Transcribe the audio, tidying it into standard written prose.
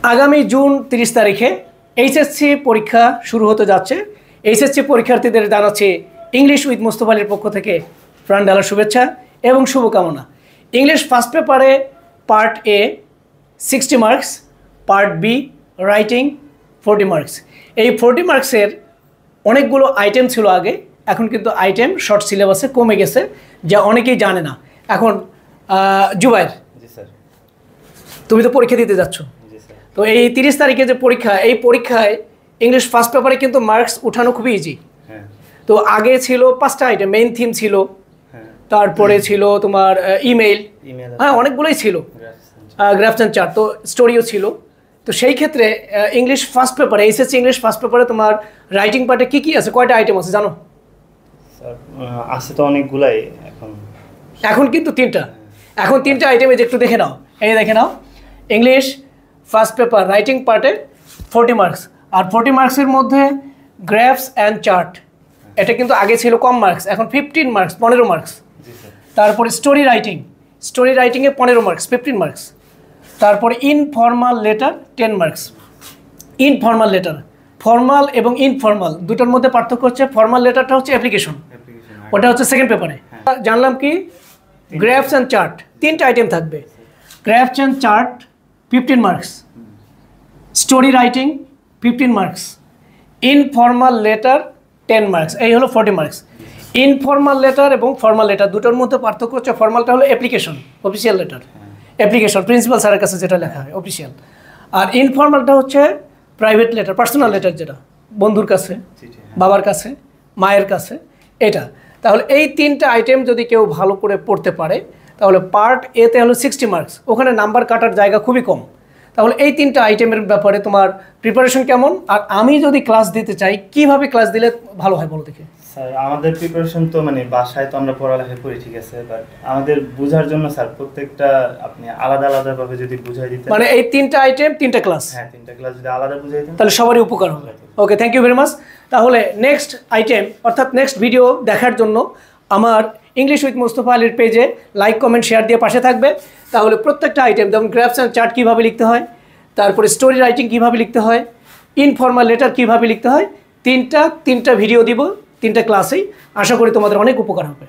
আগামী জুন 30 তারিখে এইচএসসি পরীক্ষা শুরু হতে যাচ্ছে। এইচএসসি পরীক্ষার্থীদের জানাচ্ছি ইংলিশ উইথ মুস্তফা আলীর পক্ষ থেকে প্রাণ ঢালা শুভেচ্ছা এবং শুভকামনা। ইংলিশ ফার্স্ট পেপারে part A 60 marks, part B writing 40 marks. এই 40 মার্কসের অনেকগুলো আইটেম ছিল আগে, এখন কিন্তু আইটেম শর্ট সিলেবাসে কমে গেছে, যা অনেকেই জানে না। এখন জুবাইর, তুমি তো পরীক্ষা দিতে যাচ্ছ, তো এই 30 তারিখে যে পরীক্ষা, এই পরীক্ষায় ইংলিশ ফার্স্ট পেপারে কিন্তু মার্কস উঠানো খুবই ইজি। তো আগে ছিল 5টা আইটেম, মেইন থিম ছিল, তারপরে ছিল তোমার ইমেইল, হ্যাঁ অনেকগুলোই ছিল, গ্রাফস অ্যান্ড চার্ট, তো স্টোরিও ছিল। তো সেই ক্ষেত্রে ইংলিশ ফার্স্ট পেপারে, এইচএসসি ইংলিশ ফার্স্ট পেপারে তোমার রাইটিং পার্টে কী কী আছে, কয়টা আইটেম আছে জানো? আছে তো অনেকগুলাই, এখন কিন্তু 3টা, এখন 3টা আইটেমে যে একটু দেখে নাও, এই দেখে নাও। ইংলিশ ফার্স্ট পেপার রাইটিং পার্টে 40 মার্কস, আর 40 মার্কসের মধ্যে গ্রাফস অ্যান্ড চার্ট, এটা কিন্তু আগে ছিল কম মার্কস, এখন 15 মার্কস, 15 মার্কস। তারপরে স্টোরি রাইটিংয়ে 15 মার্কস, 15 মার্কস। তারপরে informal letter 10 marks. Informal letter, formal এবং ইনফর্মাল দুটোর মধ্যে পার্থক্য হচ্ছে, ফর্মাল লেটারটা হচ্ছে অ্যাপ্লিকেশন, ওটা হচ্ছে সেকেন্ড পেপারে। জানলাম কি গ্রাফস অ্যান্ড চার্ট 3টা আইটেম থাকবে। Grasp and chart 15 marks, story writing 15 marks, informal letter 10 marks, এই হলো 40 মার্কস। ইনফর্মাল লেটার এবং ফর্মাল লেটার দুটোর মধ্যে পার্থক্য হচ্ছে, ফর্মালটা হলো application, official letter, application principal স্যারের কাছে যেটা লেখা হয় অফিসিয়াল, আর ইনফর্মালটা হচ্ছে প্রাইভেট লেটার, পার্সোনাল লেটার, যেটা বন্ধুর কাছে, বাবার কাছে, মায়ের কাছে, এটা। তাহলে এই 3টা আইটেম যদি কেউ ভালো করে পড়তে পারে, তাহলে পার্ট এতে হলো 60 মার্কস, ওখানে নাম্বার কাটার জায়গা খুবই কম। তাহলে এই 3টা আইটেমের ব্যাপারে তোমার প্রিপারেশন কেমন, আর আমি যদি ক্লাস দিতে চাই কিভাবে ক্লাস দিলে ভালো হয় বলো দেখি? স্যার আমাদের প্রিপারেশন তো বাসায় তো আমরা পড়ালেখা করি, ঠিক আছে, বাট আমাদের বোঝার জন্য স্যার প্রত্যেকটা আপনি আলাদা আলাদা ভাবে যদি বুঝাই দিতেন, এই 3টা আইটেম 3টা ক্লাস, হ্যাঁ 3টা ক্লাস যদি আলাদা বুঝাই দিতেন তাহলে সবারই উপকার হবে। ওকে, থ্যাংক ইউ ভেরি মাচ। তাহলে নেক্সট আইটেম অর্থাৎ নেক্সট ভিডিও দেখার জন্য আমার ইংলিশ উইথ মুস্তফা আলীর পেজে লাইক, কমেন্ট, শেয়ার দিয়ে পাশে থাকবে। তাহলে প্রত্যেকটা আইটেম, যেমন গ্রাফস অ্যান্ড চার্ট কীভাবে লিখতে হয়, তারপরে স্টোরি রাইটিং কীভাবে লিখতে হয়, ইনফর্মাল লেটার কীভাবে লিখতে হয়, 3টা ভিডিও দিব 3টা ক্লাসেই। আশা করি তোমাদের অনেক উপকার হবে।